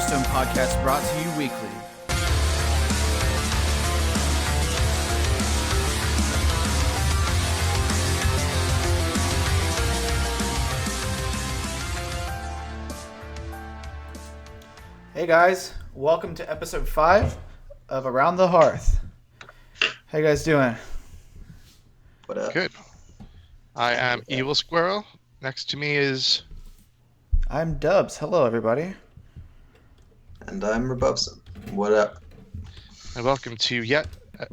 Hearthstone podcast brought to you weekly. Hey guys, welcome to episode 5 of Around the Hearth. How you guys doing? What up? Good. I am Evil Squirrel. Next to me is... I'm Dubs. Hello, everybody. And I'm Robubson. What up? And welcome to yet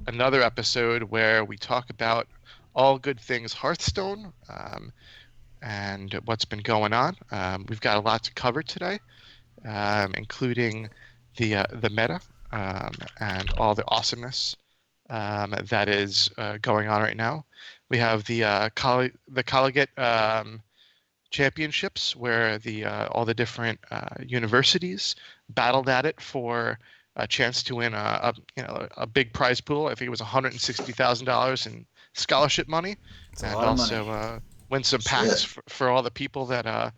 another episode where we talk about all good things Hearthstone and what's been going on. We've got a lot to cover today, including the meta and all the awesomeness that is going on right now. We have the collegiate championships where all the different universities battled at it for a chance to win a big prize pool. I think it was $160,000 in scholarship money, and also win some packs for all the people that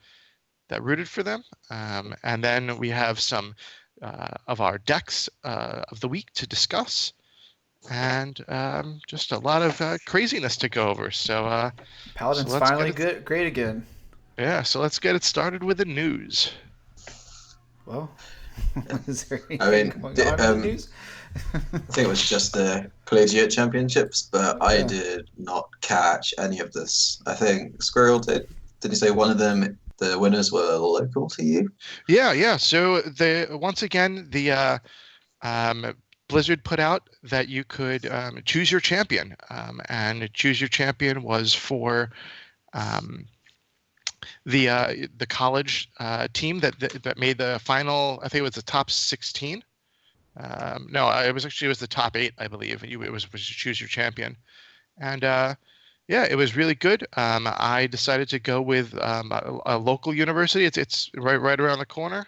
rooted for them. And then we have some of our decks of the week to discuss, and just a lot of craziness to go over. So Paladin's finally great again. Yeah, so let's get it started with the news. Well, is there anything going on in the news? I think it was just the collegiate championships, but I did not catch any of this. I think Squirrel did. Did you say one of them, the winners were local to you? Yeah. So once again, the Blizzard put out that you could choose your champion, and choose your champion was for the college team that made the final. I think it was the top 16. No, it was the top 8, I believe. It was choose your champion, and it was really good. I decided to go with a local university. It's right around the corner.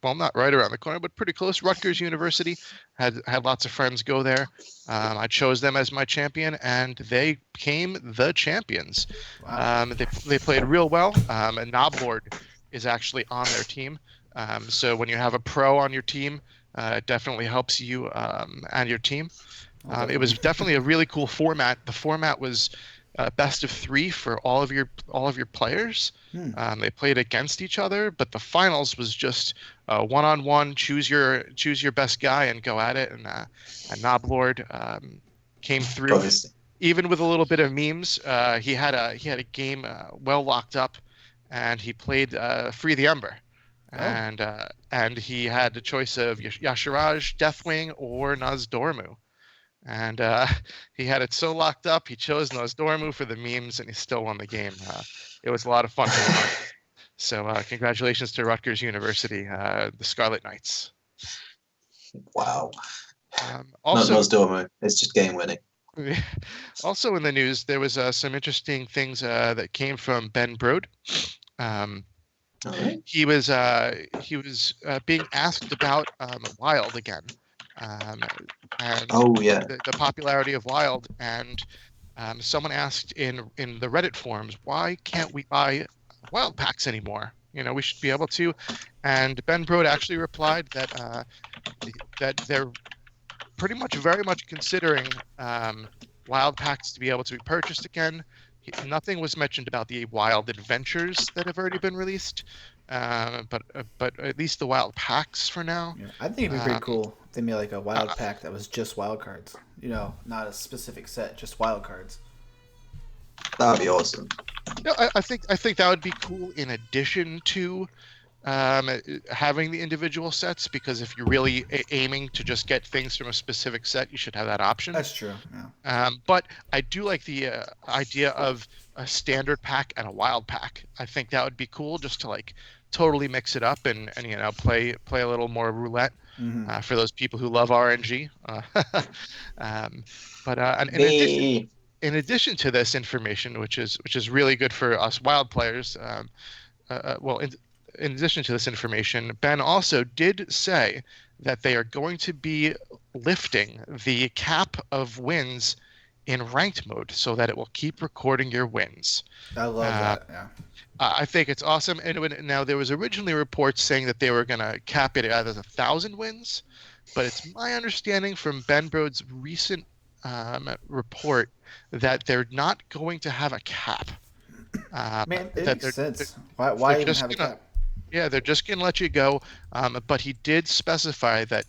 Well, not right around the corner, but pretty close. Rutgers University. Had lots of friends go there. I chose them as my champion, and they became the champions. Wow. They played real well. And Noblord is actually on their team. So when you have a pro on your team, it definitely helps you and your team. It was definitely a really cool format. The format was best of 3 for all of your players. They played against each other, but the finals was just one-on-one. Choose your best guy and go at it. And Noblord came through, Obviously. Even with a little bit of memes. He had a game well locked up, and he played Free the Ember. And he had the choice of Yashiraj, Deathwing, or Nozdormu. And he had it so locked up, he chose Nozdormu for the memes, and he still won the game. It was a lot of fun to watch. So congratulations to Rutgers University, the Scarlet Knights. Wow. Also, Not Nozdormu. It's just game winning. Also in the news, there was some interesting things that came from Ben Brode. Right. He was being asked about Wild again. And the popularity of Wild, and someone asked in the Reddit forums, why can't we buy Wild packs anymore? We should be able to. And Ben Brode actually replied that they're very much considering Wild packs to be able to be purchased again. Nothing was mentioned about the Wild Adventures that have already been released, but at least the Wild packs for now. Yeah, I think it'd be pretty cool if they made like a Wild pack that was just Wild cards. Not a specific set, just Wild cards. That'd be awesome. I think that would be cool in addition to having the individual sets, because if you're really aiming to just get things from a specific set, you should have that option. That's true. Yeah. But I do like the idea of a standard pack and a wild pack. I think that would be cool, just to like totally mix it up and play a little more roulette for those people who love RNG. In addition to this information, which is really good for us wild players, in addition to this information, Ben also did say that they are going to be lifting the cap of wins in ranked mode so that it will keep recording your wins. I love that. Yeah. I think it's awesome. And now there was originally reports saying that they were going to cap it at 1,000 wins, but it's my understanding from Ben Brode's recent report that they're not going to have a cap. Man, it makes sense. Why even have a cap? Yeah, they're just going to let you go. But he did specify that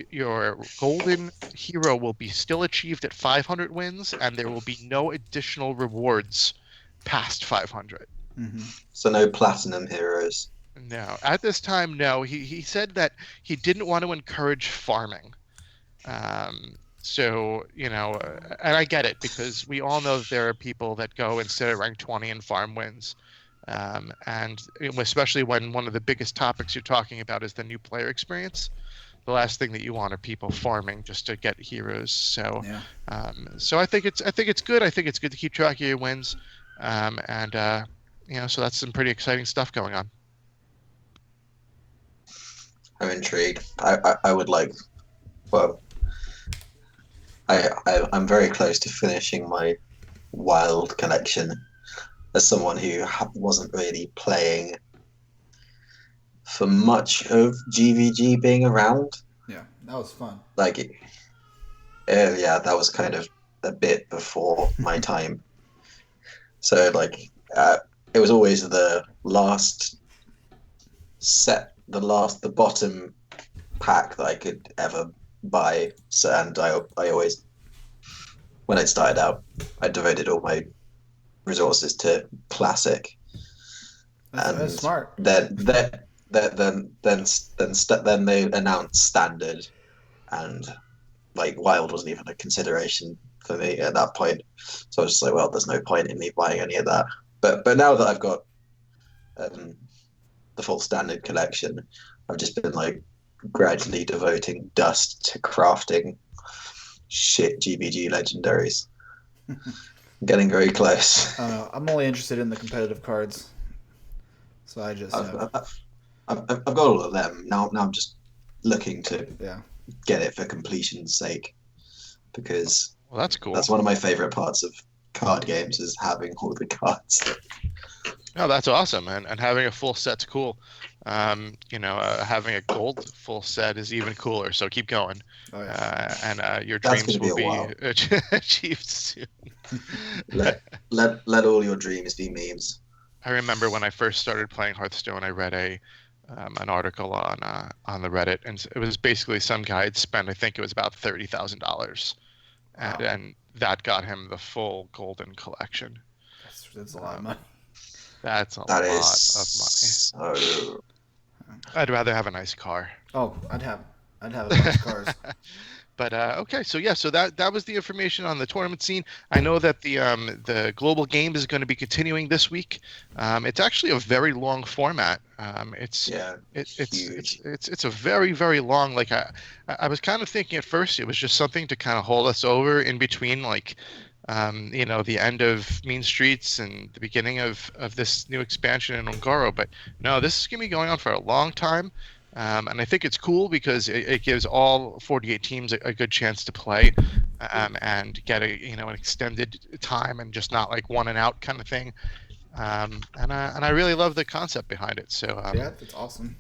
your golden hero will be still achieved at 500 wins, and there will be no additional rewards past 500. Mm-hmm. So no platinum heroes. No, at this time, no. He said that he didn't want to encourage farming. So, and I get it, because we all know that there are people that go instead of rank 20 and farm wins. And especially when one of the biggest topics you're talking about is the new player experience. The last thing that you want are people farming just to get heroes. So, so I think it's good. I think it's good to keep track of your wins. So that's some pretty exciting stuff going on. I'm intrigued. I would like. Well, I'm very close to finishing my Wild collection. As someone who wasn't really playing for much of GVG being around. Yeah, that was fun. Yeah, that was kind of a bit before my time. So it was always the last set, the bottom pack that I could ever buy. So, and I always, when I started out, I devoted all my resources to classic. That's smart. Then they announced standard, and Wild wasn't even a consideration for me at that point. So I was just like, well, there's no point in me buying any of that. But now that I've got the full standard collection, I've just been gradually devoting dust to crafting shit GBG legendaries. Getting very close. I'm only interested in the competitive cards, so I just. I've got all of them now. Now I'm just looking to get it for completion's sake, because that's cool. That's one of my favorite parts of card games, is having all the cards. No, that's awesome, and having a full set's cool. Having a gold full set is even cooler. So keep going, and your dreams will be achieved soon. let all your dreams be memes. I remember when I first started playing Hearthstone, I read an article on the Reddit, and it was basically some guy had spent, I think it was about $30,000, and that got him the full golden collection. That's a lot of money. That's a lot of money. So... I'd rather have a nice car. Oh, I'd have a bunch of cars. But okay, so that was the information on the tournament scene. I know that the global game is going to be continuing this week. It's actually a very long format. It's a very, very long. I was kind of thinking at first it was just something to kind of hold us over in between the end of Mean Streets and the beginning of this new expansion in Ungaro. But no, this is going to be going on for a long time. And I think it's cool because it gives all 48 teams a good chance to play and get an extended time, and just not one and out kind of thing. And I really love the concept behind it. So that's awesome.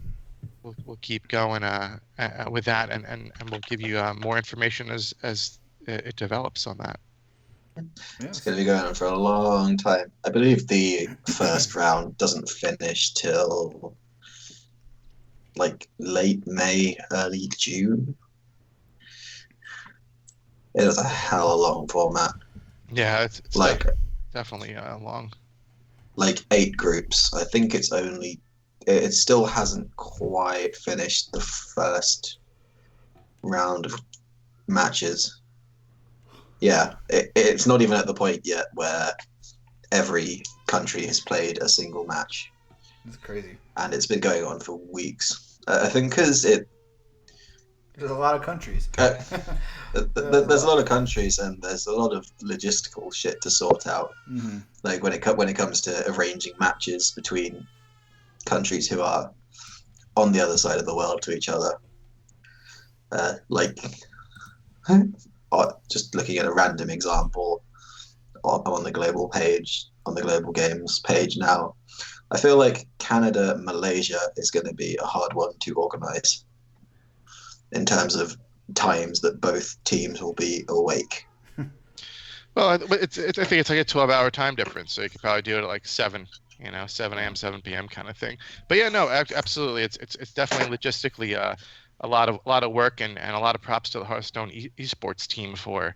We'll keep going with that, and we'll give you more information as it develops on that. It's going to be going on for a long time. I believe the first round doesn't finish till late May, early June. It is a hell of a long format. Yeah, it's definitely long. 8 groups. I think it still hasn't quite finished the first round of matches. Yeah, it's not even at the point yet where every country has played a single match. It's crazy. And it's been going on for weeks. I think because there's a lot of countries. There's a lot of countries, and there's a lot of logistical shit to sort out. Mm-hmm. When it comes to arranging matches between countries who are on the other side of the world to each other. Just looking at a random example, I'm on the global page, on the global games page now. I feel like Canada, Malaysia is going to be a hard one to organize in terms of times that both teams will be awake. Well, I think it's like a 12-hour time difference, so you could probably do it at like 7 a.m., 7 p.m. kind of thing. But yeah, no, absolutely, it's definitely logistically a lot of work, and a lot of props to the Hearthstone esports team for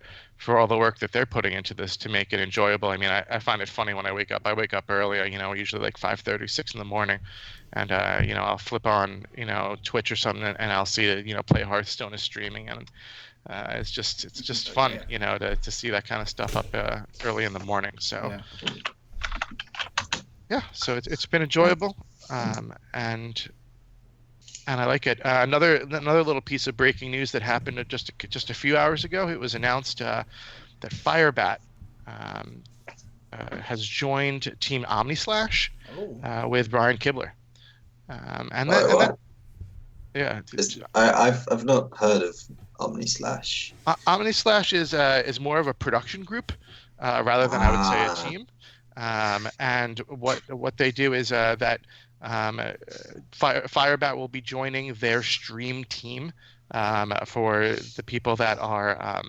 all the work that they're putting into this to make it enjoyable. I mean, I find it funny when I wake up. I wake up early, usually like 5:30, 6 in the morning, and I'll flip on Twitch or something, and I'll see play Hearthstone is streaming, and it's just fun, to see that kind of stuff up early in the morning. So yeah, so it's been enjoyable, and I like it. Another little piece of breaking news that happened just a few hours ago. It was announced that Firebat has joined Team Omnislash with Brian Kibler, yeah. I've not heard of Omnislash. Omnislash is more of a production group rather than I would say a team. And what they do is that Firebat will be joining their stream team for the people that are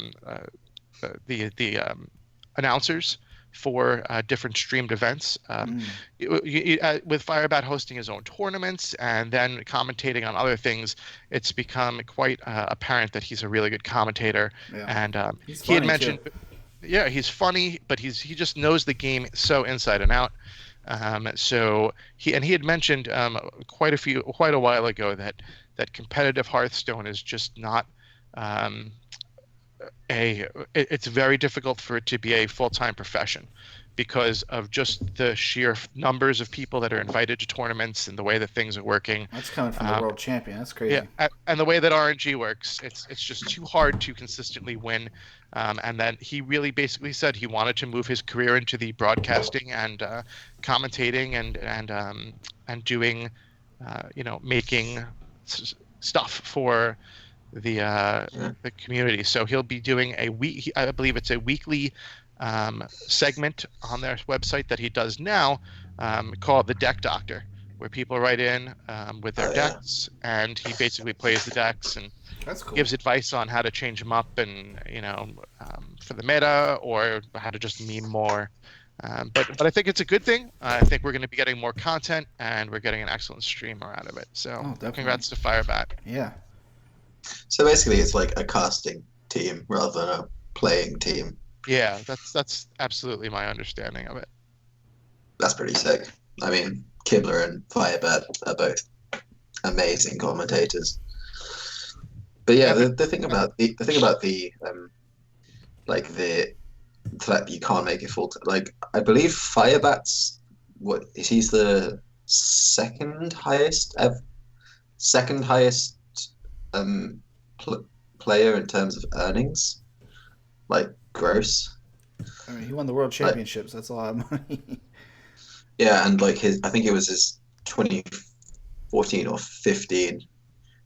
the announcers for different streamed events. With Firebat hosting his own tournaments and then commentating on other things, it's become quite apparent that he's a really good commentator. And he had mentioned, he's funny, but he just knows the game so inside and out. So he had mentioned quite a while ago that competitive Hearthstone is just not it's very difficult for it to be a full-time profession because of just the sheer numbers of people that are invited to tournaments and the way that things are working. That's coming from the world champion. That's crazy. Yeah, and the way that RNG works, it's just too hard to consistently win. And then he really basically said he wanted to move his career into the broadcasting and commentating and doing, making stuff for the community. So he'll be doing I believe it's a weekly segment on their website that he does now called the Deck Doctor, where people write in with their decks, and he basically plays the decks and That's cool. gives advice on how to change them up and for the meta or how to just meme more. But I think it's a good thing. I think we're going to be getting more content, and we're getting an excellent streamer out of it. So congrats to Firebat. Yeah. So basically, it's like a casting team rather than a playing team. Yeah, that's absolutely my understanding of it. That's pretty sick. I mean, Kibler and Firebat are both amazing commentators. But yeah, the thing about the fact you can't make it full time. Like, I believe Firebat's he's the second highest player in terms of earnings, like gross. I mean, he won the world championships. That's a lot of money. Yeah, and like I think it was his 2014 or 15.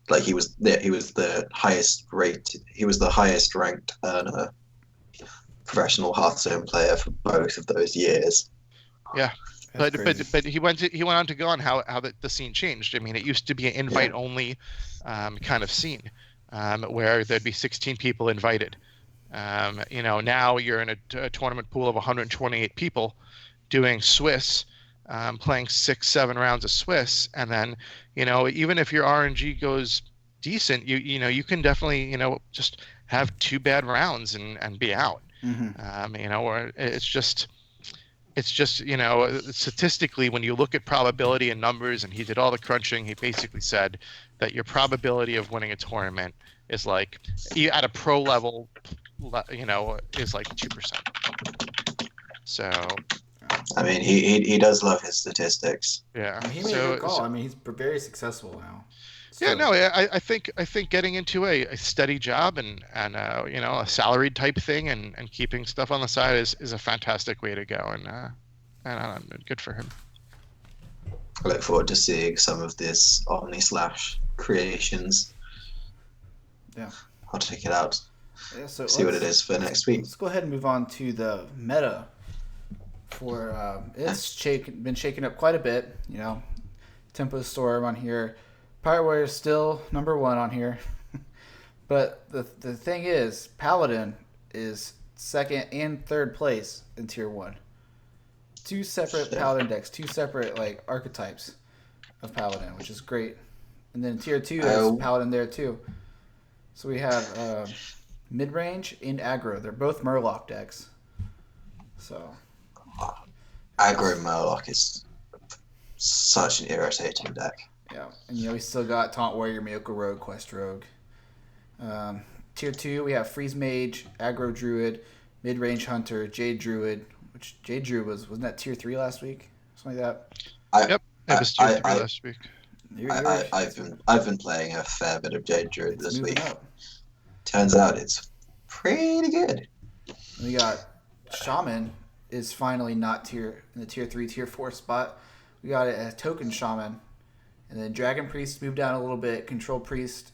Like he was the highest ranked earner, professional Hearthstone player for both of those years. Yeah. But he went on to go on how the scene changed. I mean, it used to be an invite only kind of scene where there'd be 16 people invited. Now you're in a tournament pool of 128 people doing Swiss, playing 6-7 rounds of Swiss, and then even if your RNG goes decent, you can definitely just have 2 bad rounds and be out. Mm-hmm. Or it's just statistically, when you look at probability and numbers, and he did all the crunching, he basically said that your probability of winning a tournament is like at a pro level, is like 2%. So, I mean, he does love his statistics. Yeah, he made a good call. I mean, he's very successful now. So. Yeah, no, I think getting into a steady job and a salaried type thing and keeping stuff on the side is a fantastic way to go, and good for him. I look forward to seeing some of this Omnislash creations. Yeah, I'll check it out. Yeah, so see what it is for next week. Let's go ahead and move on to the meta for been shaken up quite a bit. Tempo Storm on here. Pirate Warrior is still number 1 on here. But the thing is, Paladin is 2nd and 3rd place in Tier 1. 2 separate Paladin decks, 2 separate archetypes of Paladin, which is great. And then Tier 2 is Paladin there too. So we have mid-range and aggro. They're both Murloc decks. So aggro Murloc is such an irritating deck. Yeah, and we still got Taunt Warrior, Miyoko Rogue, Quest Rogue. Tier 2, we have Freeze Mage, Aggro Druid, Mid-Range Hunter, Jade Druid, which Jade Druid wasn't that Tier 3 last week? Something like that? Yep, it was Tier 3 last week. I've been playing a fair bit of Jade Druid this week. Turns out it's pretty good. We got Shaman is finally not in the Tier 3, Tier 4 spot. We got a Token Shaman. And then Dragon Priest moved down a little bit. Control Priest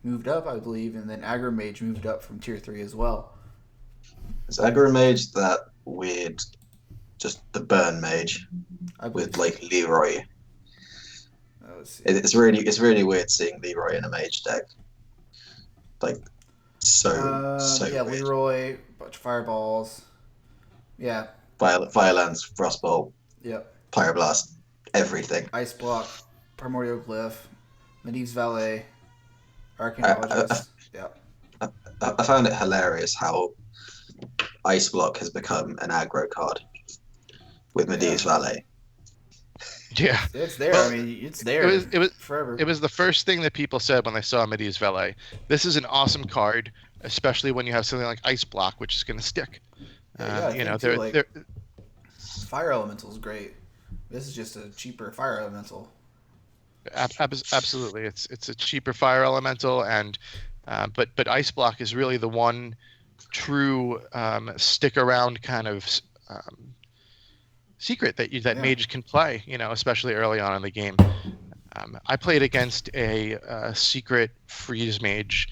moved up, I believe. And then Aggro Mage moved up from Tier 3 as well. Is Aggro Mage that weird, just the burn mage with Leroy? It's really weird seeing Leroy in a mage deck. So yeah, weird. Leroy, bunch of fireballs. Yeah. Firelance, Frostbolt. Yep. Pyroblast, everything. Ice Block, Primordial Glyph, Medivh's Valet, Arcanologist. Yep. I found it hilarious how Ice Block has become an aggro card with Medivh's Valet. Yeah, it's there. Well, it's there. It was forever. It was the first thing that people said when they saw Medivh's Valet. This is an awesome card, especially when you have something like Ice Block, which is going to stick. Fire Elemental is great. This is just a cheaper Fire Elemental. Absolutely, it's a cheaper Fire Elemental, and but Ice Block is really the one true stick around kind of secret that mages can play, especially early on in the game. I played against a secret freeze mage,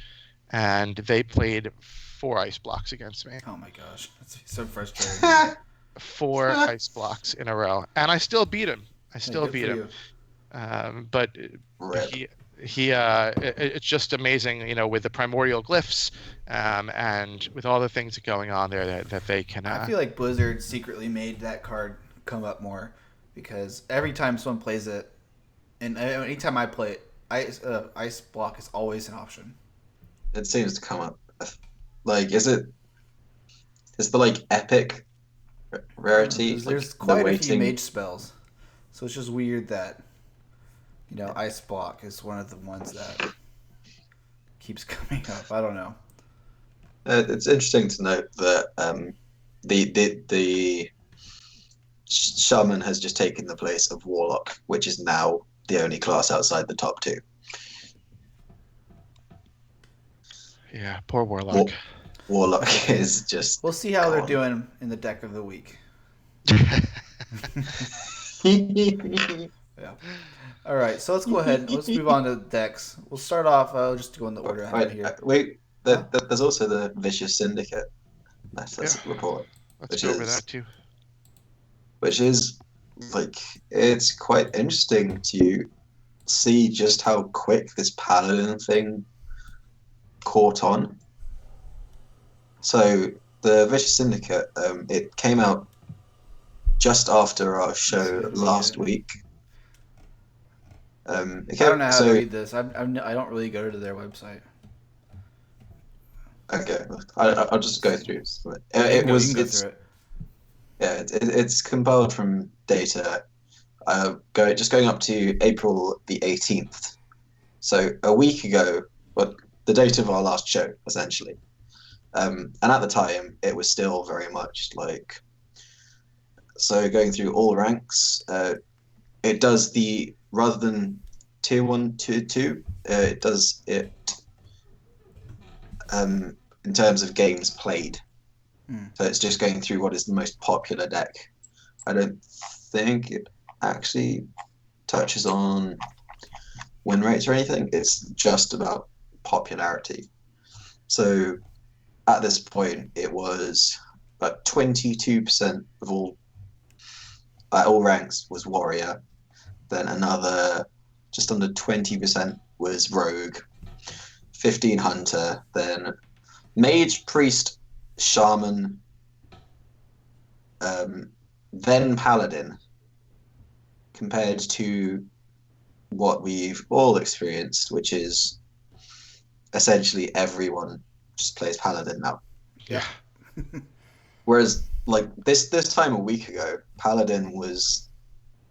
and they played 4 ice blocks against me. Oh my gosh, that's so frustrating. 4 ice blocks in a row, and I still beat him. Beat him. But it's just amazing, with the primordial glyphs, and with all the things going on there that they can. I feel like Blizzard secretly made that card come up more, because every time someone plays it, and anytime I play it, Ice Block is always an option. It seems to come up. Is the epic rarity? There's quite a few mage spells, so it's just weird that Ice Block is one of the ones that keeps coming up. I don't know. It's interesting to note that the Shaman has just taken the place of Warlock, which is now the only class outside the top 2. Yeah, poor Warlock. Warlock is just... We'll see how they're doing in the deck of the week. Yeah. All right, so let's go ahead. Let's move on to decks. We'll start off. Just go in the order I have here. Wait, there's also the Vicious Syndicate report. Let's go over that too. Which is it's quite interesting to see just how quick this Paladin thing caught on. So the Vicious Syndicate, it came out just after our show last week. I don't know how to read this. I don't really go to their website. Okay, I'll just go through. It's compiled from data going up to April the 18th. So a week ago, the date of our last show, essentially. And at the time, it was still very much so going through all ranks, it does rather than tier 1, tier 2, it does it in terms of games played. So it's just going through what is the most popular deck. I don't think it actually touches on win rates or anything. It's just about popularity. So at this point, it was about 22% of all at all ranks was warrior. Then another just under 20% was rogue. 15 hunter. Then mage, priest, shaman. Then paladin. Compared to what we've all experienced, which is essentially everyone just plays paladin now. Yeah. Whereas like this time a week ago, paladin was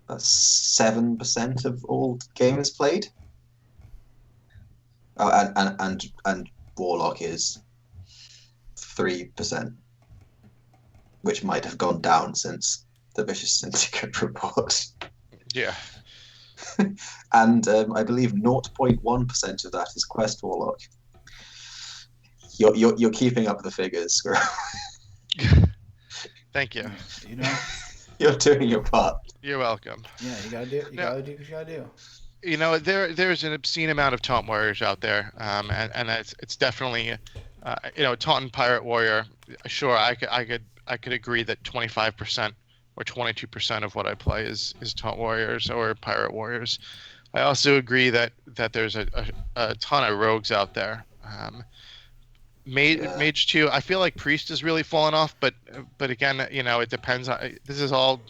7% of all gamers played. And warlock is 3%, which might have gone down since the Vicious Syndicate report. Yeah. And I believe 0.1% of that is Quest Warlock. You're keeping up the figures, Squirrel. Thank you. You know, you're doing your part. You're welcome. Yeah, you gotta do. You gotta do what you gotta do. You know, there's an obscene amount of taunt warriors out there, and it's definitely, taunt and pirate warrior. Sure, I could agree that 25% or 22% of what I play is taunt warriors or pirate warriors. I also agree that there's a ton of rogues out there. Mage too. I feel like priest has really fallen off, but again, it depends on. This is all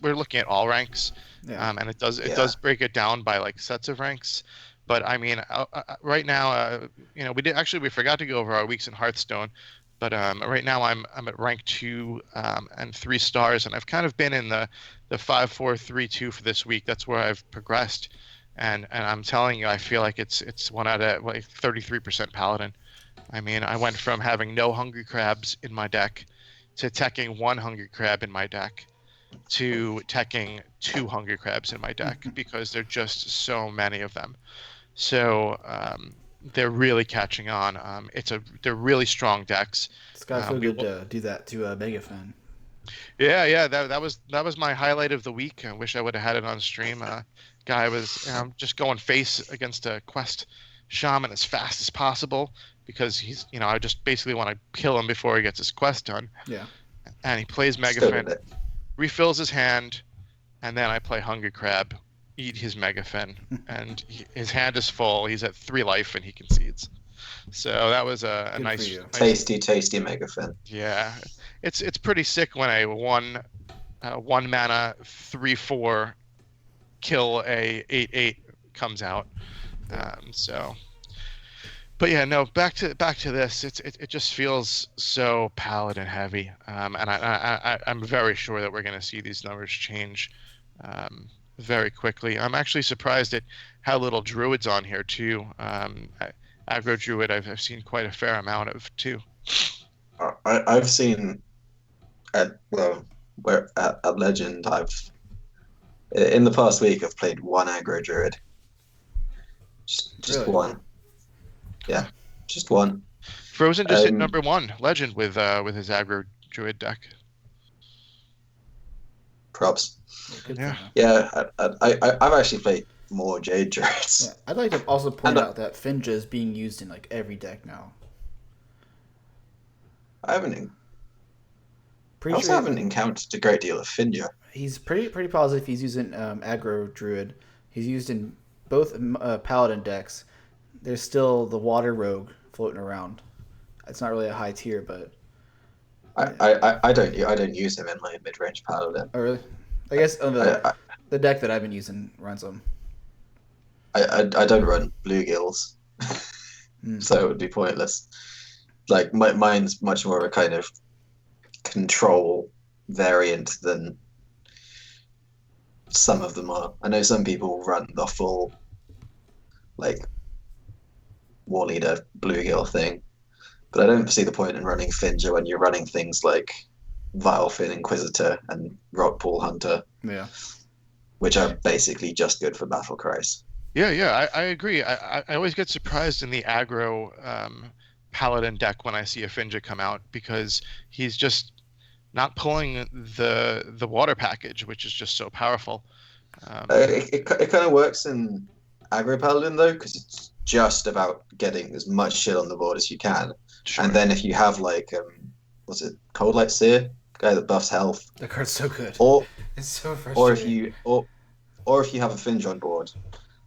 we're looking at all ranks, and it does break it down by like sets of ranks. But I mean, right now, we forgot to go over our weeks in Hearthstone, but right now I'm at rank 2 and 3 stars, and I've kind of been in the 5, 4, 3, 2 for this week. That's where I've progressed, and I'm telling you, I feel like it's one out of like 33% paladin. I mean, I went from having no hungry crabs in my deck to teching 1 hungry crab in my deck to teching 2 hungry crabs in my deck because there are just so many of them. So they're really catching on. They're really strong decks. It's gotta feel good to do that to a Mega fan. Yeah. That was my highlight of the week. I wish I would have had it on stream. Guy was just going face against a Quest Shaman as fast as possible because he's I just basically want to kill him before he gets his quest done. Yeah. And he plays Megafin, refills his hand, and then I play Hungry Crab, eat his Megafin, and his hand is full. He's at 3 life and he concedes. So that was a nice tasty Megafin. Yeah, it's pretty sick when a 1 mana 3/4 kill a 8/8 comes out. But yeah, no. Back to this. It just feels so paladin heavy, and I'm very sure that we're going to see these numbers change very quickly. I'm actually surprised at how little druids on here too. Aggro druid, I've seen quite a fair amount of too. I've seen at Legend. In the past week I've played 1 aggro druid. Just really? 1. Yeah, just 1. Frozen just hit number 1 Legend with his aggro druid deck. Props. Yeah. I've actually played more Jade Druids. Yeah, I'd like to also point out that Finja is being used in like every deck now. I haven't encountered a great deal of Finja. He's pretty positive he's using aggro druid. He's used in both paladin decks. There's still the water rogue floating around. It's not really a high tier, but I don't use him in my mid-range paladin. Oh really? I guess the deck that I've been using runs them. I don't run bluegills, so it would be pointless. Like mine's much more of a kind of control variant than some of them are. I know some people run the full like war leader bluegill thing, but I don't see the point in running Finja when you're running things like Vilefin Inquisitor and Rockpool Hunter, which are basically just good for battle cries. Yeah, I agree. I always get surprised in the aggro paladin deck when I see a Finja come out because he's just not pulling the water package, which is just so powerful. It kind of works in aggro paladin though, because it's just about getting as much shit on the board as you can. Sure. And then if you have like what's it, Cold Light Seer guy that buffs health. The card's so good. Or it's so or frustrating. if you have a Finja on board,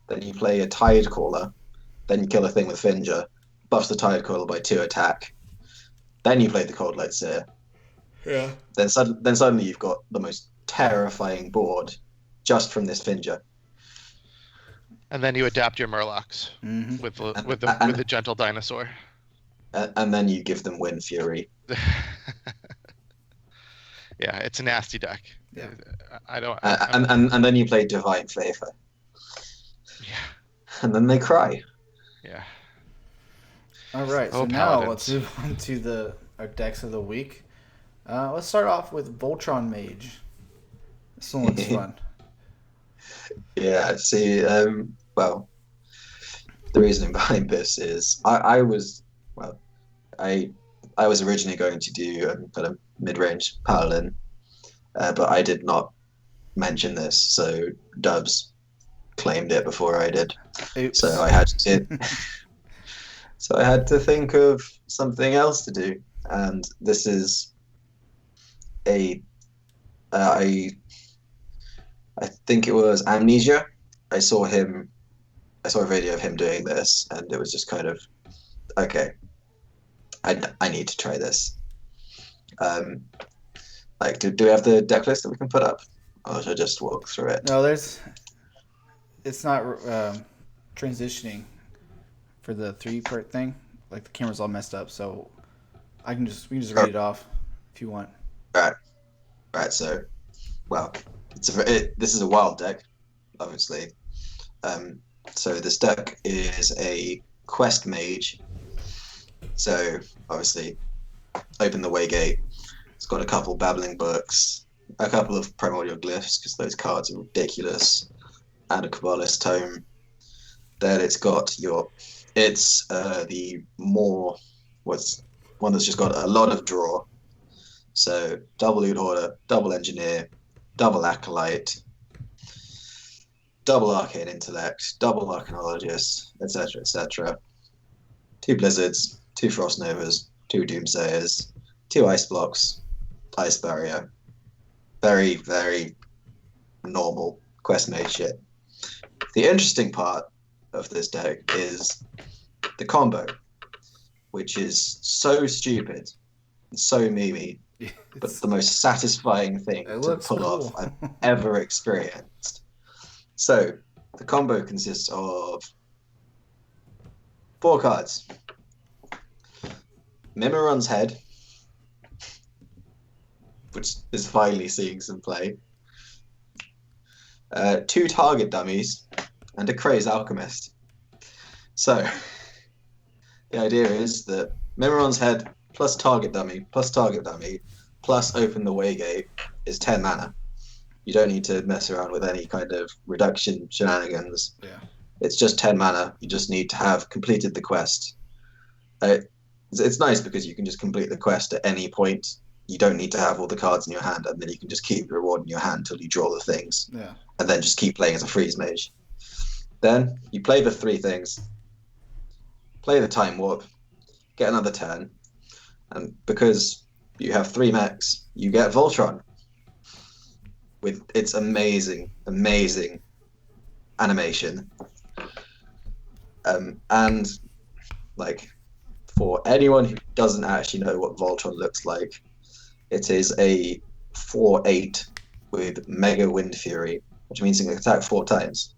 then you play a Tide Caller, then you kill a thing with Finja, buffs the Tide Caller by 2 attack. Then you play the Cold Light Seer. Yeah. Then suddenly you've got the most terrifying board just from this Finja. And then you adapt your Murlocs with the Gentle Dinosaur. And then you give them Wind Fury. Yeah, it's a nasty deck. Yeah. And then you play Divine Favor. Yeah. And then they cry. Yeah. All right, so now let's move on to our decks of the week. Let's start off with Voltron Mage. This one's fun. Yeah, see, well, the reasoning behind this is I was originally going to do a kind of mid-range Paladin, but I did not mention this, so Dubs claimed it before I did. Oops. So I had to think of something else to do, and this is I think it was Amnesia. I saw a video of him doing this, and it was just kind of okay. I need to try this. Like, do we have the deck list that we can put up, or should I just walk through it? No, it's not transitioning for the 3-part thing. Like, the camera's all messed up, so we can just read it off if you want. Right. So, well, this is a wild deck, obviously. So this deck is a quest mage. So obviously, open the Waygate. It's got a couple babbling books, a couple of primordial glyphs because those cards are ridiculous, and a Kabbalist tome. Then it's got the more one that's just got a lot of draw. So double Loot Hoarder, double Engineer, double Acolyte, double Arcane Intellect, double Arcanologist, etc., etc. 2 Blizzards, 2 Frost Novas, 2 Doomsayers, 2 Ice Blocks, Ice Barrier. Very, very normal quest made shit. The interesting part of this deck is the combo, which is so stupid and so memey, but the most satisfying thing to pull off I've ever experienced. So the combo consists of 4 cards. Mimiron's Head, which is finally seeing some play. 2 target dummies, and a Crazed Alchemist. So the idea is that Mimiron's Head plus target dummy plus open the Waygate is 10 mana. You don't need to mess around with any kind of reduction shenanigans. Yeah. It's just 10 mana. You just need to have completed the quest. It's nice because you can just complete the quest at any point. You don't need to have all the cards in your hand, and then you can just keep the reward in your hand until you draw the things. Yeah. And then just keep playing as a freeze mage. Then you play the 3 things, play the Time Warp, get another turn, and because you have 3 mechs, you get Voltron with its amazing animation. And like, for anyone who doesn't actually know what Voltron looks like, it is a 4/8 with Mega Wind Fury, which means it can attack 4 times.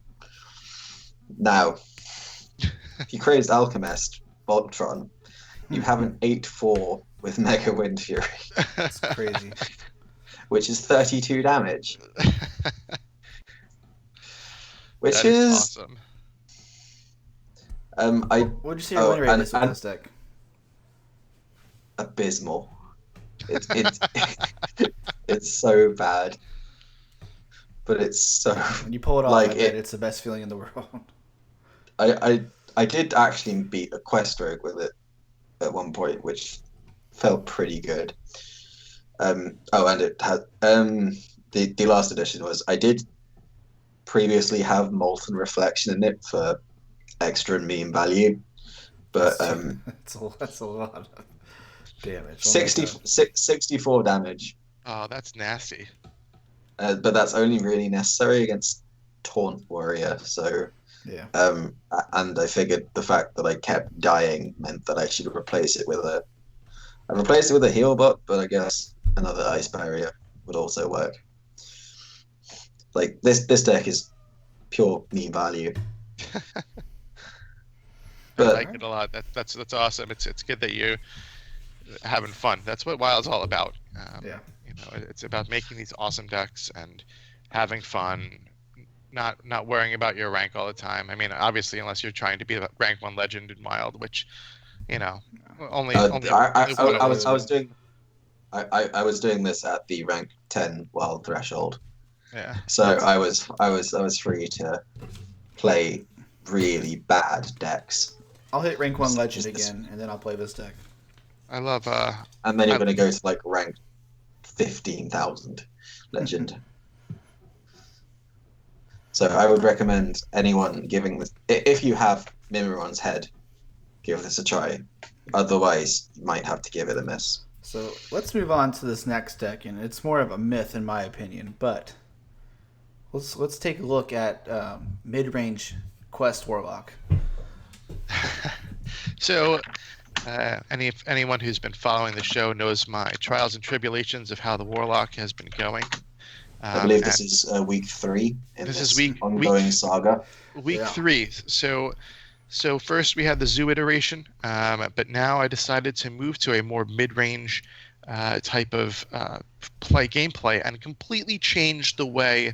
Now, if you Crazed Alchemist Voltron, you have an 8/4 with Mega Wind Fury. That's crazy. Which is 32 damage. Which that is awesome. What would you say your win rate is with this deck? Abysmal. It's so bad. But it's so... When you pull it off, like it's the best feeling in the world. I did actually beat a quest rogue with it at one point, which felt pretty good. And it had the last edition was I did previously have Molten Reflection in it for extra meme value, but that's a lot of damage. 64 damage Oh, that's nasty. But that's only really necessary against Taunt Warrior. So, Yeah. and I figured the fact that I kept dying meant that I should replace it with a. I replaced it with a heal bot, but I guess another Ice Barrier would also work. Like this deck is pure meme value. I But like it a lot. That's awesome. It's good that you're having fun. That's what WoW's all about. Yeah. It's about making these awesome decks and having fun, not worrying about your rank all the time. I mean, obviously, unless you're trying to be a rank 1 legend in Wild, which, you know, only only one of us. I was doing I was doing this at the rank 10 Wild threshold. Yeah. So I was free to play really bad decks. I'll hit rank 1 legend again, and then I'll play this deck. I love. And then you're going to go to like rank 15,000 legend. So I would recommend anyone giving this, if you have Mimiron's head, give this a try. Otherwise, you might have to give it a miss. So let's move on to this next deck, and it's more of a myth in my opinion. But let's take a look at mid-range Quest Warlock. So, anyone who's been following the show knows my trials and tribulations of how the Warlock has been going. I believe this is week 3 in this ongoing saga. Week 3. So first we had the Zoo iteration, but now I decided to move to a more mid-range type of gameplay and completely change the way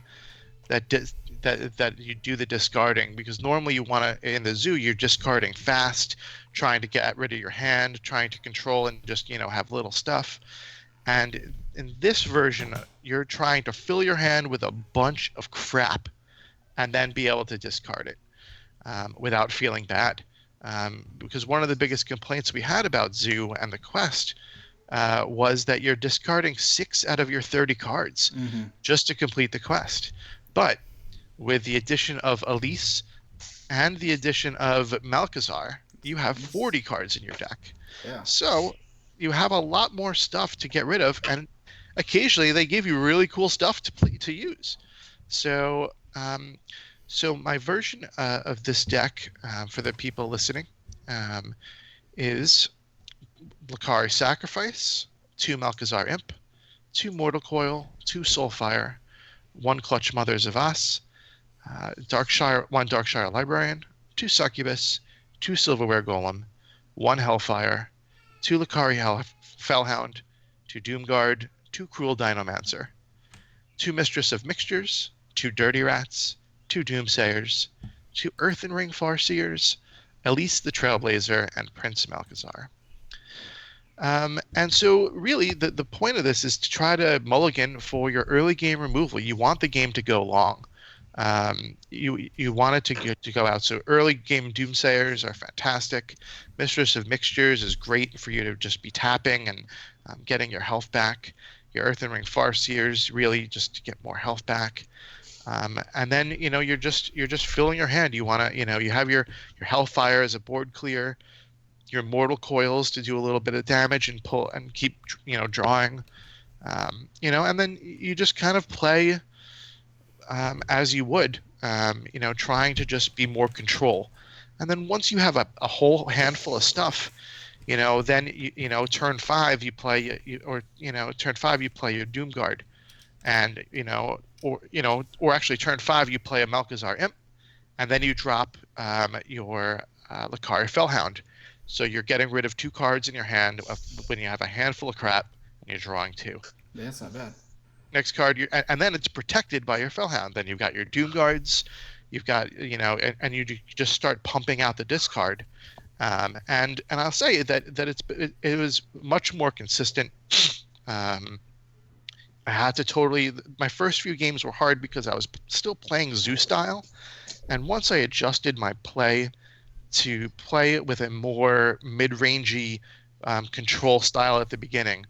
that you do the discarding, because normally you want to, in the Zoo, you're discarding fast, trying to get rid of your hand, trying to control and just have little stuff. And in this version, you're trying to fill your hand with a bunch of crap and then be able to discard it without feeling bad. Because one of the biggest complaints we had about Zoo and the Quest was that you're discarding 6 out of your 30 cards just to complete the quest. But with the addition of Elise and the addition of Malkazar, you have 40 cards in your deck. Yeah. So you have a lot more stuff to get rid of, and occasionally they give you really cool stuff to use. So my version of this deck for the people listening is Lakari Sacrifice, 2 Malkazar Imp, 2 Mortal Coil, 2 Soulfire, 1 Clutch Mothers of Us, 1 Darkshire Librarian, 2 Succubus, 2 Silverware Golem, 1 Hellfire, 2 Lakari Fellhound, 2 Doomguard, 2 Cruel Dinomancer, 2 Mistress of Mixtures, 2 Dirty Rats, 2 Doomsayers, 2 Earthen Ring Farseers, Elise the Trailblazer, and Prince Malkazar. And so really the point of this is to try to mulligan for your early game removal. You want the game to go long. You want it to go out. So early game Doomsayers are fantastic. Mistress of Mixtures is great for you to just be tapping and getting your health back. Your Earthen Ring Farseers really just to get more health back. And then you're just filling your hand. You want to you have your Hellfire as a board clear, your Mortal Coils to do a little bit of damage and pull and keep drawing, and then you just kind of play as you would, trying to just be more control. And then once you have a whole handful of stuff, then turn 5 you play turn 5 you play your Doomguard, and or actually turn 5 you play a Malkazar Imp, and then you drop your Lakari Fellhound. So you're getting rid of 2 cards in your hand when you have a handful of crap, and you're drawing 2. Yeah, that's not bad. Next card, and then it's protected by your Fellhound. Then you've got your Doomguards, you've got and you just start pumping out the discard. And I'll say that it was much more consistent. I had to my first few games were hard because I was still playing Zoo style, and once I adjusted my play to play with a more mid-rangey control style at the beginning,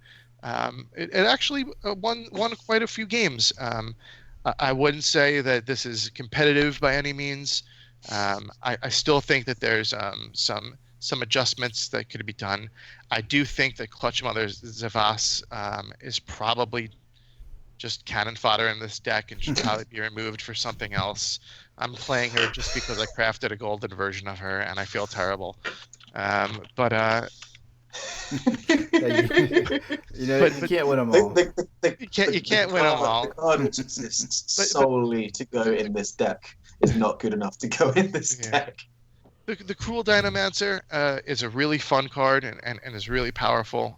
it actually won quite a few games. I wouldn't say that this is competitive by any means. I still think that there's some adjustments that could be done. I do think that Clutch Mothers Zavas is probably just cannon fodder in this deck and should probably be removed for something else. I'm playing her just because I crafted a golden version of her, and I feel terrible. But you can't win them all. You can't win them all. The card which exists solely to go in this deck is not good enough to go in this deck. The Cruel Dynamancer is a really fun card and is really powerful.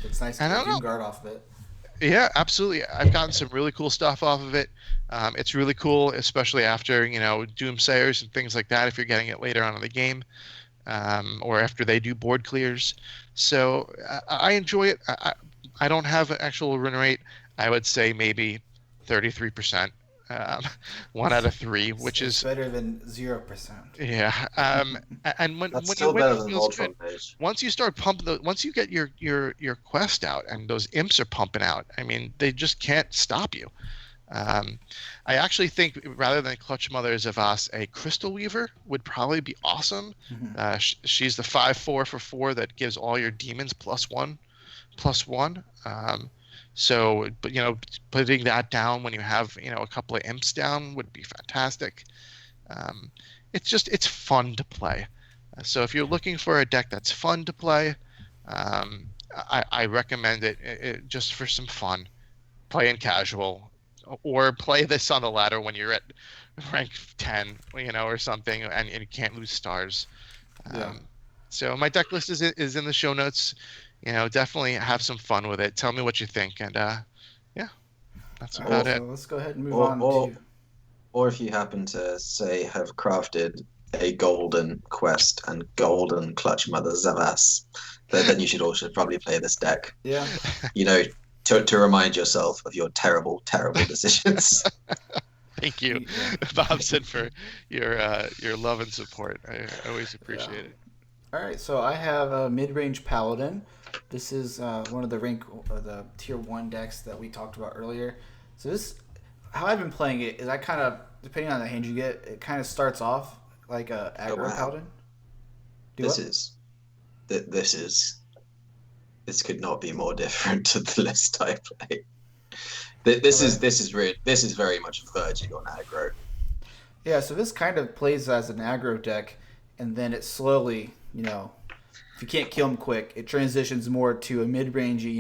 It's nice to get Doomguard off of it. Yeah, absolutely. I've gotten some really cool stuff off of it. It's really cool, especially after, Doomsayers and things like that, if you're getting it later on in the game, or after they do board clears. So I enjoy it. I don't have an actual win rate. I would say maybe 33%. 1 out of 3, which is better than 0%. Yeah, and when still better than Ultron Mage. Once you start once you get your quest out and those imps are pumping out, I mean, they just can't stop you. I actually think rather than Clutch Mother Zavas, a Crystal Weaver would probably be awesome. Mm-hmm. She's the 5/4 for 4 that gives all your demons +1/+1. So, but putting that down when you have a couple of imps down would be fantastic. It's fun to play. So if you're looking for a deck that's fun to play, I recommend it just for some fun. Play in casual, or play this on the ladder when you're at rank 10, or something, and you can't lose stars. So my deck list is in the show notes. Definitely have some fun with it. Tell me what you think, and that's about it. Let's go ahead and move on. Or if you happen to say have crafted a golden quest and golden Clutch Mother Zavas, then you should also probably play this deck. Yeah. To remind yourself of your terrible, terrible decisions. Thank you, Bobson, for your love and support. I always appreciate it. All right, so I have a mid-range Paladin. This is one of the tier 1 decks that we talked about earlier. So how I've been playing it is I kind of, depending on the hand you get, it kind of starts off like a aggro Paladin. This could not be more different to the list I play. This is very much verging on aggro. Yeah, so this kind of plays as an aggro deck, and then it slowly, if you can't kill them quick, it transitions more to a mid-rangey,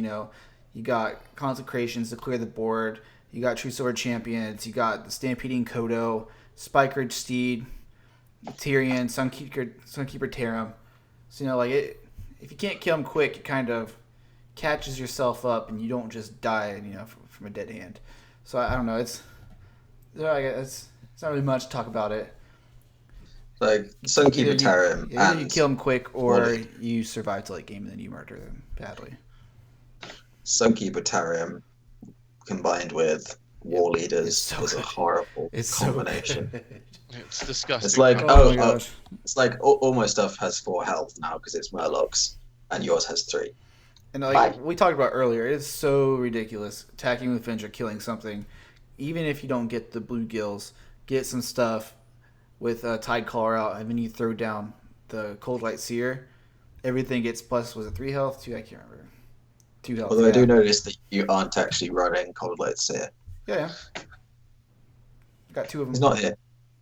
you got Consecrations to clear the board, you got True Sword Champions, you got the Stampeding Kodo, Spikeridge Steed, Tyrion, Sunkeeper Tarim. So, if you can't kill them quick, it kind of catches yourself up and you don't just die, from a dead hand. So, I don't know, it's not really much to talk about it. Like Sunkeeper Tarim, either you kill them quick or you survive to late game and then you murder them badly. Sunkeeper Tarim combined with War Leaders is a horrible combination. It's disgusting. It's like it's like all my stuff has 4 health now because it's Murlocs, and yours has 3. And we talked about earlier, it's so ridiculous attacking with Finch or killing something. Even if you don't get the blue gills, get some stuff with Tide Caller out, and then you throw down the Cold Light Seer, everything gets plus, was it 3 health? 2, I can't remember. 2 health. Although I do notice that you aren't actually running Cold Light Seer. Yeah. Got 2 of them. It's not here.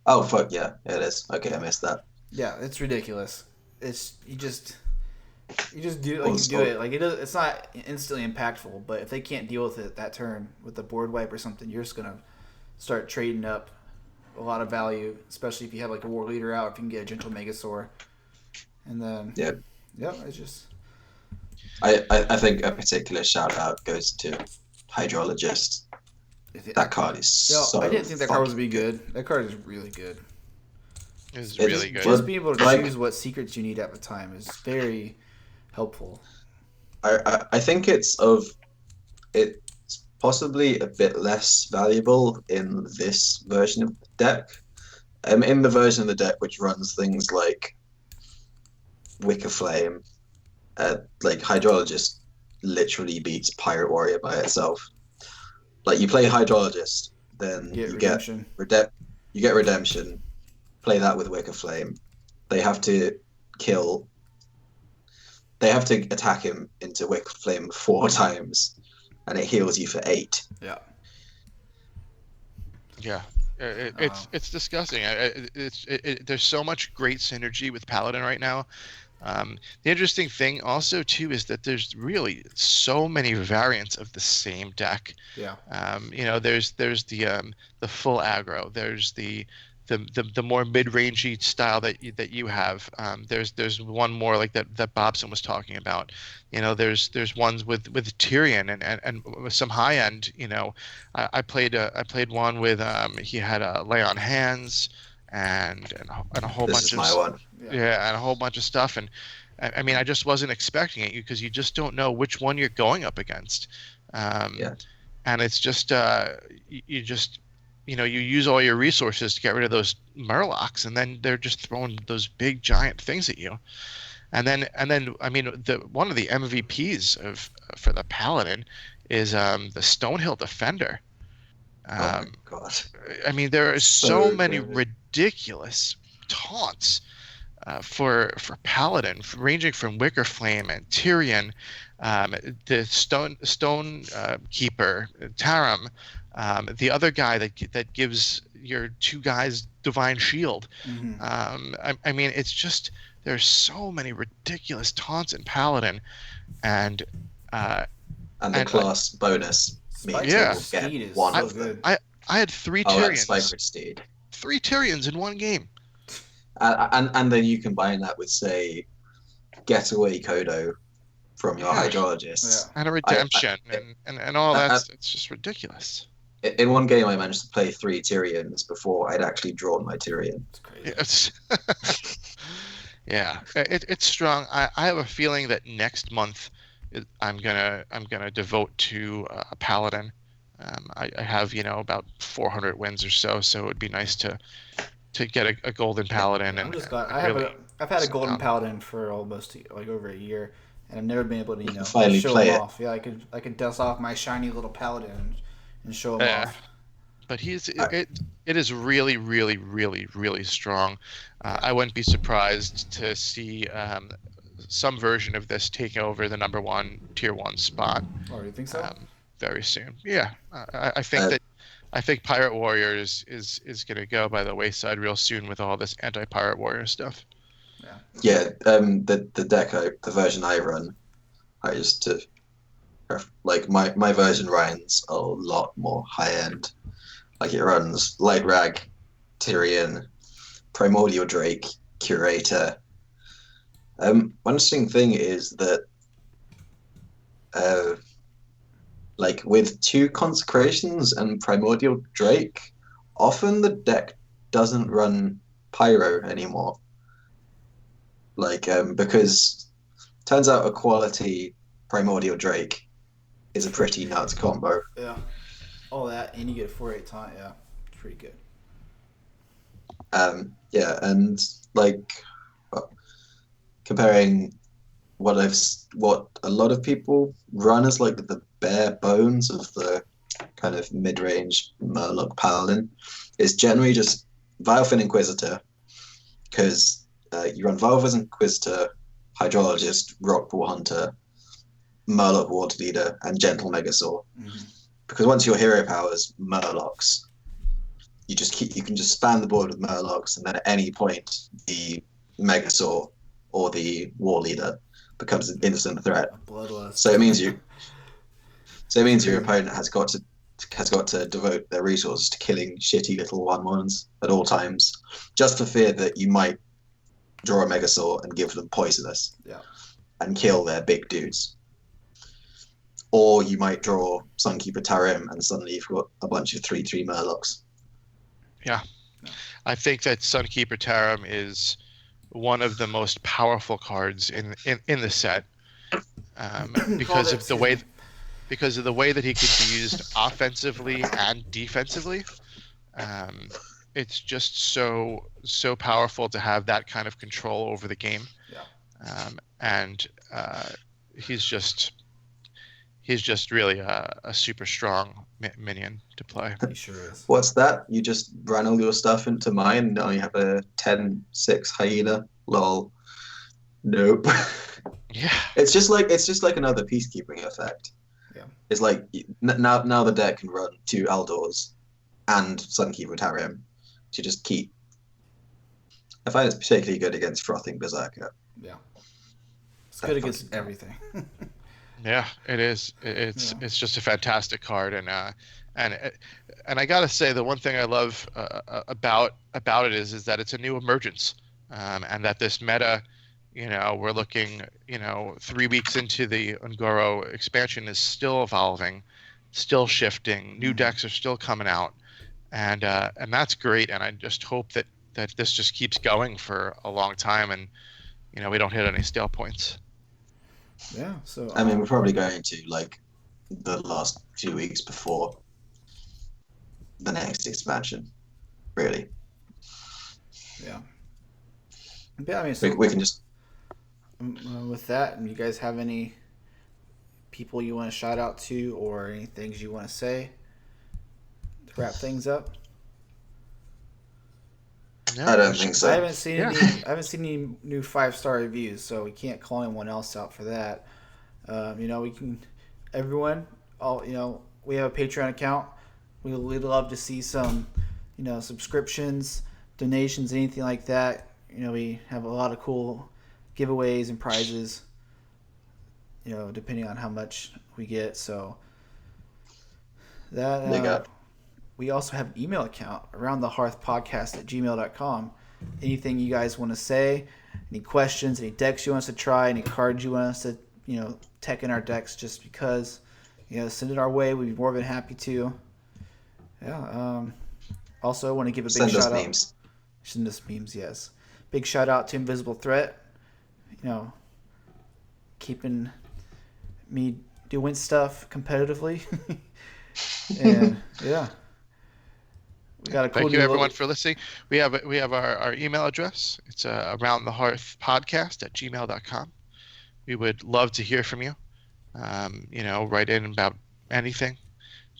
Oh, fuck, yeah, it is. Okay, I missed that. Yeah, it's ridiculous. It's, you just do it, you do it. Like, it's not instantly impactful, but if they can't deal with it that turn with a board wipe or something, you're just going to start trading up a lot of value, especially if you have like a War Leader out, if you can get a Gentle Megasaur. And then it's just I think a particular shout out goes to Hydrologist. That card is so I didn't think that card was be good. That card is really good. It's really good. Just being able to choose what secrets you need at the time is very helpful. I think it's possibly a bit less valuable in this version of the deck. In the version of the deck which runs things like Wicker Flame, like Hydrologist literally beats Pirate Warrior by itself. Like, you play Hydrologist, then you get Redemption, play that with Wicker Flame. They have to attack him into Wicker Flame 4 times, and it heals you for 8. Yeah. Yeah, Uh, it's disgusting. There's so much great synergy with Paladin right now. The interesting thing also too is that there's really so many variants of the same deck. yeah. There's the full aggro. There's the more mid-rangey style that you have. There's one more like that Bobson was talking about. There's ones with Tyrion and with some high end. I played one with he had a lay on hands and a whole This bunch is of my one. Yeah. yeah, and a whole bunch of stuff. And I mean, I just wasn't expecting it because you just don't know which one you're going up against. Um, Yeah. and it's just you just you use all your resources to get rid of those murlocs, and then they're just throwing those big giant things at you. And then I mean, the one of the MVPs of for the paladin is the Stonehill Defender. Oh my Um, god. I mean, there are so So many good. ridiculous taunts for Paladin, ranging from Wicker Flame and Tyrion, the Stone Keeper, Taram, the other guy that gives your two guys Divine Shield. Hmm. I mean, it's just there's so many ridiculous taunts in Paladin, and uh, And the and class bonus means Spike you yeah, will get Steed is one I so of them. good. I I had three Oh, and Tyrions, Spike Steed. three Tyrions in one game. And then you combine that with, say, Getaway Kodo from your Yeah, Yeah. hydrologists. and a I redemption and all that. It's just ridiculous. in one game I managed to play 3 Tyrions before I'd actually drawn my Tyrion. It's crazy. Yes. Yeah, it's strong. I have a feeling that next month I'm gonna devote to a paladin. I have about 400 wins or so, so it would be nice to get a golden paladin I'm just glad and really I've had a sit golden down. paladin for almost like over a year, and I've never been able to You can finally show him play it. off. Yeah, I could dust off my shiny little paladin and show him Yeah, off. but he's I, it is really really really really strong. Yeah. I wouldn't be surprised to see some version of this take over the number one tier one spot Oh, you think so? um, very soon. Yeah, I think uh, Pirate Warriors is going to go by the wayside real soon with all this anti-Pirate Warrior stuff. Yeah. yeah, the version I run, I just like my version runs a lot more high end. Like it runs Light Rag, Tyrion, Primordial Drake, Curator. One interesting thing is that uh, like with 2 Consecrations and Primordial Drake, often the deck doesn't run Pyro anymore. Like because turns out a quality Primordial Drake is a pretty nuts combo. Yeah. All that, and you get a 4/8 taunt. Yeah, it's pretty good. Yeah, and like comparing what a lot of people run as like the bare bones of the kind of mid-range Murloc Paladin is generally just Vilefin Inquisitor, because you run Vilefin Inquisitor, Hydrologist, Rockpool Hunter, Murloc Water Leader, and Gentle Megasaur. Hmm. Because once your hero powers Murlocs, you can just span the board with Murlocs, and then at any point the Megasaur or the War Leader becomes an instant threat. A bloodlust. So it means your opponent has got to devote their resources to killing shitty little 1/1s at all times, just for fear that you might draw a Megasaur and give them poisonous Yeah. and kill their big dudes. Or you might draw Sunkeeper Tarim and suddenly you've got a bunch of 3/3 Murlocs. Yeah, I think that Sunkeeper Tarim is one of the most powerful cards in the set because of the way that he could be used offensively and defensively. Um, it's just so powerful to have that kind of control over the game. Yeah. And he's just really a super strong minion to play. He sure is. What's that? You just ran all your stuff into mine and now you have a 10/6 hyena? Lol. Nope. Yeah. It's just like another peacekeeping effect. Yeah. It's like now the deck can run 2 Aldors and Sunkeep Rotarium to just keep. I find it's particularly good against Frothing Berserker. Yeah. It's good against everything. Yeah, it is. It's just a fantastic card, and I gotta say the one thing I love about it is that it's a new emergence, and that this meta, we're looking, 3 weeks into the Ungoro expansion is still evolving, still shifting. New decks are still coming out, and that's great. And I just hope that this just keeps going for a long time, and we don't hit any stale points. Yeah, so I mean, we're probably going to like the last few weeks before the next expansion, really. Yeah. Yeah, I mean, so we can just. With that, you guys have any people you want to shout out to, or any things you want to say to wrap things up? No, I don't think so. I haven't seen any new 5-star reviews, so we can't call anyone else out for that. We can, everyone, we have a Patreon account. We'd love to see some, subscriptions, donations, anything like that. We have a lot of cool giveaways and prizes, depending on how much we get. So that big up. We also have an email account, around the Hearth podcast at gmail.com. Anything you guys want to say, any questions, any decks you want us to try, any cards you want us to, tech in our decks just because, send it our way. We'd be more than happy to. Yeah. Also, I want to give a big shout out. Memes. Send us memes, yes. Big shout out to Invisible Threat. Keeping me doing stuff competitively. And yeah. We got a cool. Thank you everyone for listening. We have our email address. It's aroundthehearthpodcast@gmail.com. We would love to hear from you. Write in about anything.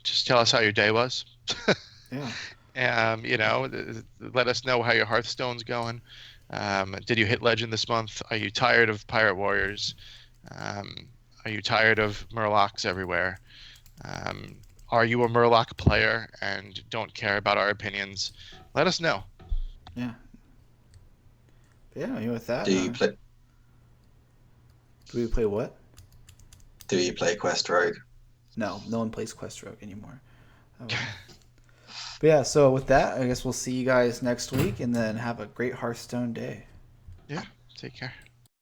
Just tell us how your day was. Yeah. Let us know how your Hearthstone's going. Did you hit Legend this month? Are you tired of Pirate Warriors? Are you tired of Murlocs everywhere? Are you a Murloc player and don't care about our opinions? Let us know. Yeah. Yeah, with that. Do you play? Do we play what? Do you play Quest Rogue? No one plays Quest Rogue anymore. But yeah, so with that, I guess we'll see you guys next week, and then have a great Hearthstone day. Yeah, take care.